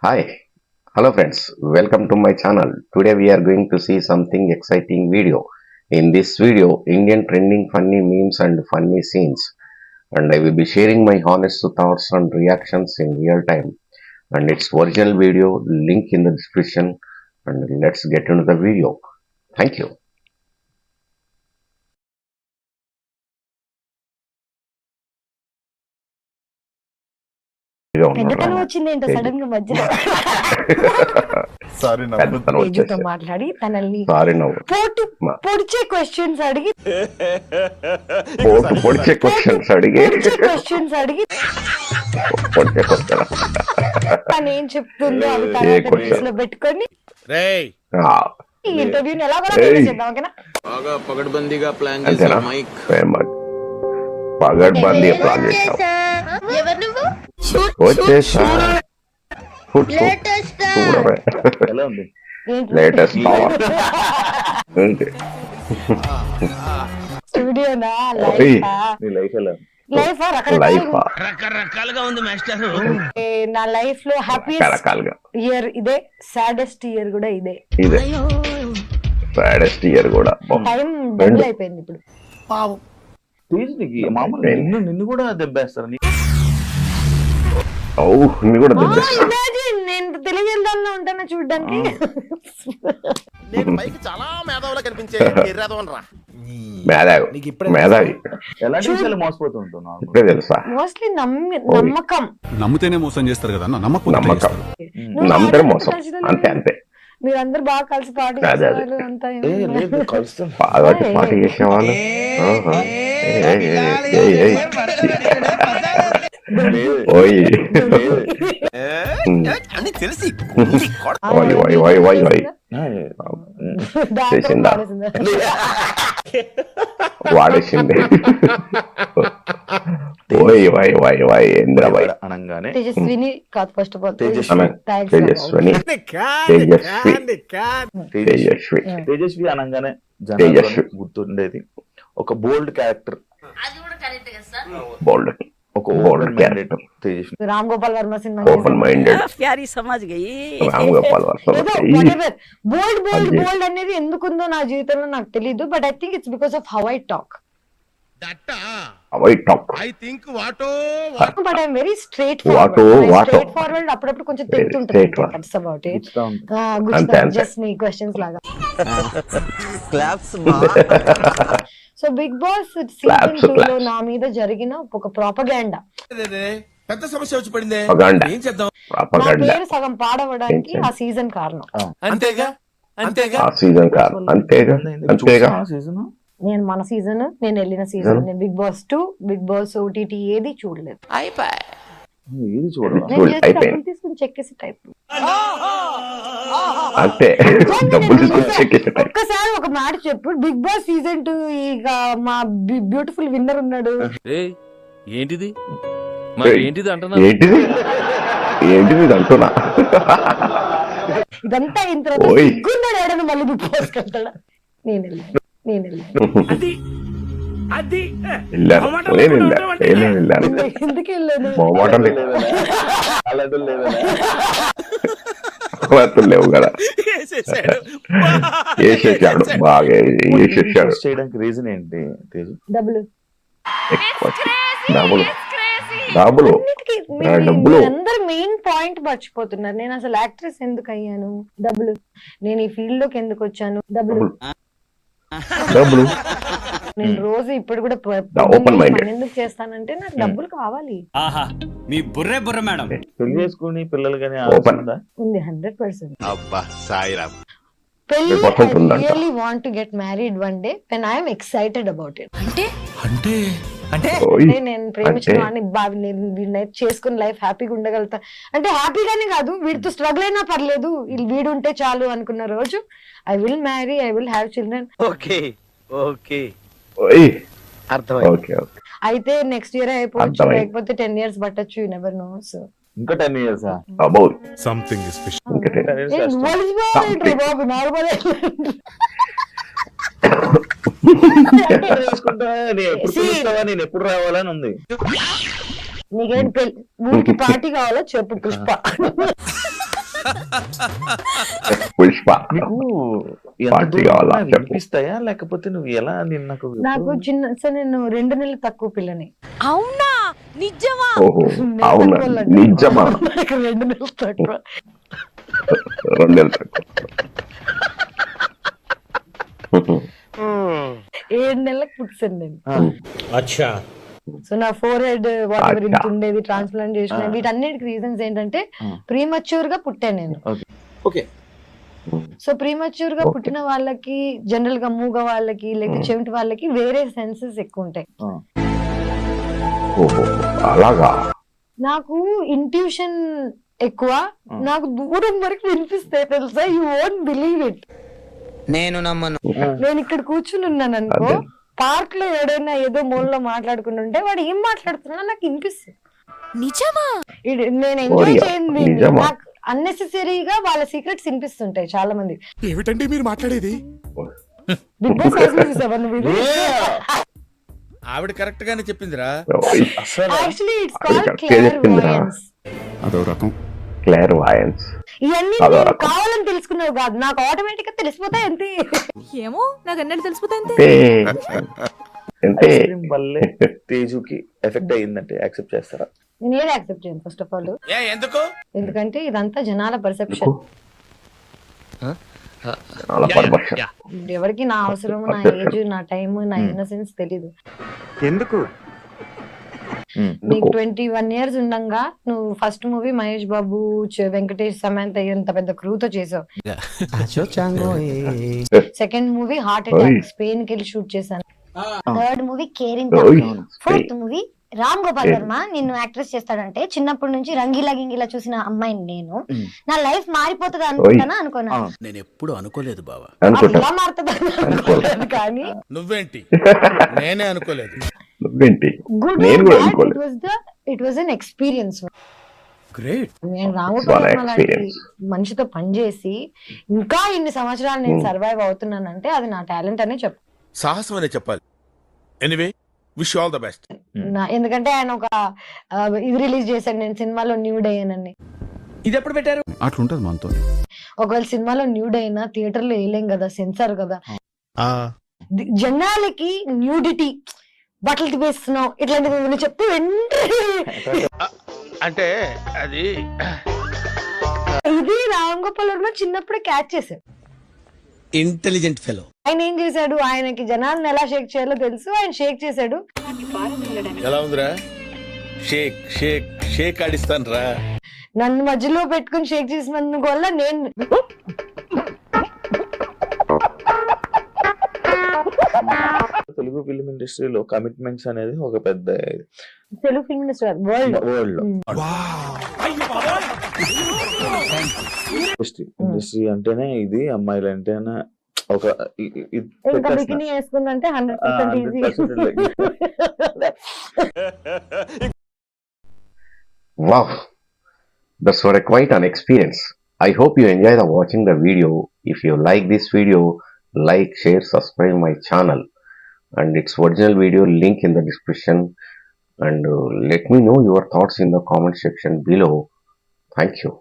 Hi, hello friends, welcome to my channel. Today we are going to see something exciting video. In this video, Indian trending funny memes and funny scenes. And I will be sharing my honest thoughts and reactions in real time. And its original video link in the description. And let's get into the video. Thank you. ఎంతకన్నా వచ్చింది ఏంటో sudden గా మధ్యలో sorry తేజుతో మాట్లాడి తనల్ని పొడిచే questions అడిగి పొడిచే questions అడిగి తను ఏం చెప్తుందో అవి తర్వాత మనసులో పెట్టుకొని ఈ ఇంటర్వ్యూని ఎలా చేద్దాం ఓకేనా? బాగా పగడ్బందీగా ప్లాన్ చేశారు మైక్. పగడ్బందీ ప్లాన్ చేశాం. వచ్చేసా లేటెస్ట్ స్టూడియోనా లైఫ్ రకరకాలుగా ఉంది మాస్టర్. నా లైఫ్ లో హ్యాపీయెస్ట్ ఇయర్ ఇదే, సాడెస్ట్ ఇయర్ కూడా ఇదే. సాడెస్ట్ ఇయర్ కూడా టైం డబుల్ అయిపోయింది ఇప్పుడు. పావు మామూలు నిన్ను కూడా దెబ్బేస్తారు. నేను తెలివిలో ఉంటాను చూడ్డానికి. చాలా మేధావులా కనిపించే మేధావి ఎలాంటి విషయాలు మోసపోతూ ఉంటున్నావు ఇప్పుడే తెలుసా? మోస్ట్లీ నమ్మకం. నమ్మితేనే మోసం చేస్తారు కదా. నమ్మకం నమ్మితే మోసం. అంతే అంతే. మీరందరూ బాగా కలిసి పార్టీ చేసేవాళ్ళు అంతా. బాగా పార్టీ చేసేవాళ్ళు. చేసిందా? వాడేసింది. అనగానే తేజస్విని కాదు, ఫస్ట్ ఆఫ్ ఆల్ తేజస్వి అనగానే జనాలు గుర్తుండేది ఒక బోల్డ్ క్యారెక్టర్. బోల్డ్ ఒక bold character Ram Gopal Varma cinema. Open minded Ram Gopal Varma. Bold bold bold అనేది ఎందుకుందో నా జీవితంలో నాకు తెలీదు, but I think it's because of how I talk. But I'm very straightforward. అప్పుడప్పుడు కొంచెం తెగుతుంటుంది. That's about it. జస్ట్ మీ క్వశ్చన్స్ లాగా. సో బిగ్ బాస్ సీజన్ 2 లో నా మీద జరిగిన ఒక ప్రాపగాండా, పెద్ద సమస్య వచ్చి పడింది. ఏం చేద్దాం? నా పేరు సగం పాడవడానికి ఆ సీజన్ కారణం. అంతేగా అంతేగా సీజన్ కారణం. అంతేగా అంతేగా. నేను మన సీజన్, నేను వెళ్ళిన సీజన్, నేను Bigg Boss 2, Bigg Boss OTT ఏది చూడలేదు. తీసుకుని చెక్కేసి టైప్. ఒక్కసారి ఒక మాట చెప్పు, బిగ్ బాస్ సీజన్ 2 ఇక మా బ్యూటిఫుల్ విన్నర్ ఉన్నాడు. ఏంటిది ఏంటిది అంటున్నా. ఇదంతా అయిన తర్వాత సిగ్గున్నాడు ఏడను మళ్ళీ బిగ్ బాస్ వెళ్తాడా? నేను వెళ్ళాను. ఎందుకు లేవు కదా. వేసేసాడు బాగా వేసేసాడు. చేయడానికి రీజన్ ఏంటి? డబ్బులు. డబ్బులు అందరు మెయిన్ పాయింట్ మర్చిపోతున్నారు. నేను అసలు యాక్ట్రెస్ ఎందుకు అయ్యాను? డబ్బులు. నేను ఈ ఫీల్డ్ లోకి ఎందుకు వచ్చాను? డబ్బులు. నేను రోజు ఇప్పుడు కూడా ఎందుకు చేస్తానంటే నాకు డబ్బులు కావాలి. పెళ్లి చేసుకుని పిల్లలు కానీ ఉంది 100%. పెళ్లి really want to get married one day when I am excited about it. అంటే నేను ప్రేమించిన వాడిని వీడిని చేసుకుని లైఫ్ హ్యాపీగా ఉండగలుగుతా అంటే, హ్యాపీగానే కాదు, వీడితో స్ట్రగుల్ అయినా పర్లేదు, వీడు ఉంటే చాలు అనుకున్న రోజు I will marry, I will have children. అయితే నెక్స్ట్ ఇయర్ అయిపోవచ్చు, లేకపోతే 10 years పట్టొచ్చు. You never know. సో ఇంకా 10 years సంథింగ్ బాబు నార్మల్. నేను ఎప్పుడు రావాలని ఉంది. నీకేంటి ఊరికి పార్టీ కావాలో చెప్పు పుష్ప. పుష్ప నీకు ఎంత పార్టీ దూరం కావాలా ఉన్నా చెప్పు. వినిపిస్తాయా లేకపోతే నువ్వు ఎలా నేను నాకు నాకు చిన్న సో నేను 2 నెలలు తక్కువ పిల్లని. అవునా నిజమా? ఓహో నేను అవునా తక్కువ వాళ్ళండి. నిజమా నాకు 2 నెలలు తక్కువ. 2 నెలలు తక్కువ. 7 నెలలకు పుట్టాను నేను. అచ్చా సో నా ఫోర్ హెడ్ వాట్ ఎవర్ ఇంత అచ్చా. ఉండేది ట్రాన్స్ప్లాంట్ చేసిన వీటన్నిటికి రీజన్స్ ఏంటంటే ప్రీమచ్యూర్ గా పుట్టాను నేను. ఓకే సో ప్రీమచ్యూర్ గా పుట్టిన వాళ్ళకి జనరల్ గా మూగ వాళ్ళకి లేకపోతే చెవిటి వాళ్ళకి వేరే సెన్సెస్ ఎక్కువ ఉంటాయి. ఓహో అలాగా నాకు ఇంట్యూషన్ ఎక్కువ. నాకు దూరం వరకు వినిపిస్తాయి తెలుసా, యూ వోంట్ బిలీవ్ ఇట్. నేను నమ్మను. నేను ఇక్కడ కూర్చుని ఉన్నాను అనుకో, అదే. పార్క్ లో ఎవడైనా ఏదో మూలలో మాట్లాడుకుంటుంటే వాడు ఏం మాట్లాడుతున్నా నాకు వినిపిస్తుంది. నిజమా? నేను ఎంజాయ్ ఓరియా, చేయండి, నిజమా? నాకు అన్నెసెసరీగా వాళ్ళ సీక్రెట్స్ వినిపిస్తుంటాయి చాలా మంది. ఏమిటండి మీరు మాట్లాడేది? బిగ్ బాస్ హౌస్ లో చూసావా నువ్వు ఇది? ఆవిడ కరెక్ట్ గానే చెప్పిందిరా. Actually, it's ఆవిడ called correct గా చెప్పిందిరా. clairvoyance. అదో రకం. క్లార్వాయన్స్ ఇవన్నీ అదో నేను రకం. కావాలని తెలుసుకున్నావు కాదు, నాకు ఆటోమేటిక్ గా తెలిసిపోతాయి అంతే. ఏమో నాకు అన్నట్టు తెలిసిపోతాయి అంతే. అంటే ఐస్ క్రీమ్ వల్లే తేజుకి ఎఫెక్ట్ అయ్యిందంటే యాక్సెప్ట్ చేస్తారా? నేను ఏది యాక్సెప్ట్ చేయను ఫస్ట్ ఆఫ్ ఆల్, ఎందుకు? ఎందుకంటే ఇదంతా జనాల పర్సెప్షన్. చాలా పర్వర్షన్. ఎవరికి నా అవసరం, నా ఏజ్, నా టైం, నా ఇన్నసెన్స్ తెలీదు. ఎందుకు? నీకు 21 years ఉండంగా నువ్వు ఫస్ట్ మూవీ మహేష్ బాబు, వెంకటేష్, సమంత ఎంత పెద్ద క్రూతో చేసావు. Second movie heart attack, Spain కి వెళ్ళి షూట్ చేశాను. Third movie caring, fourth movie Ram Gopal Varma నిన్ను యాక్ట్రెస్ చేస్తాడంటే చిన్నప్పటి నుంచి రంగీలా గింగిలా చూసిన అమ్మాయిని నేను. నా లైఫ్ మారిపోతుంది అనుకుంటానా అనుకున్నాను. నేను ఎప్పుడు అనుకోలేదు బావా. అనుకుంటా ఇలా మారుతుంది అనుకోలేదు కానీ నువ్వేంటి? నేనే అనుకోలేదు. నువ్వేంటి గుడ్ నేను కూడా అనుకోలేదు. It was an experience. Great. నేను రామ్ It's గోపాల్ one వర్మ లాంటి experience. మనిషితో పనిచేసి ఇంకా ఇన్ని సంవత్సరాలు నేను సర్వైవ్ అవుతున్నానంటే అది నా టాలెంట్ అనే చెప్పు. సాహసం అనే చెప్పాలి. Anyway wish all the best. ఎందుకంటే ఆయన ఒక ఇది రిలీజ్ చేశాడు, నేను సినిమాలో న్యూడ్ అయ్యానని. ఇది ఎప్పుడు పెట్టారు? అట్లుంటది మనతో. ఒకవేళ సినిమాలో న్యూడ్ అయినా థియేటర్ లో వేయలేం కదా, సెన్సార్ కదా. జనాలకి న్యూడిటీ, బట్టలు తిప్పేస్తున్నావు ఇట్లాంటివి నువ్వు చెప్తే వెంటనే అంటే అది ఇది రామ్ గోపాల్ వర్మ చిన్నప్పుడే క్యాచ్ చేశాడు. Intelligent fellow. ఆయన ఏం చేశాడు, ఆయనకి జనాలను ఎలా షేక్ చేయాలో తెలుసు, ఆయన షేక్ చేశాడు. ఎలా ఉందిరా? షేక్ షేక్ షేక్ ఆడిస్తాను రా. నన్ను మధ్యలో పెట్టుకుని షేక్ చేసినందుకు వల్ల నేను తెలుగు ఫిల్మ్ ఇండస్ట్రీలో కమిట్మెంట్స్ అనేది ఒక పెద్ద Telugu film industry world world లో ఇండస్ట్రీ అంటేనే ఇది, అమ్మాయిలు అంటేనే ఒక ఇంకా bikini వేసుకుందంటే 100% easy. 100% Wow, that's what quite an experience. I hope you enjoy watching the video. If you like this video, like, share, subscribe my channel, and its original video link in the description, and let me know your thoughts in the comment section below. Thank you.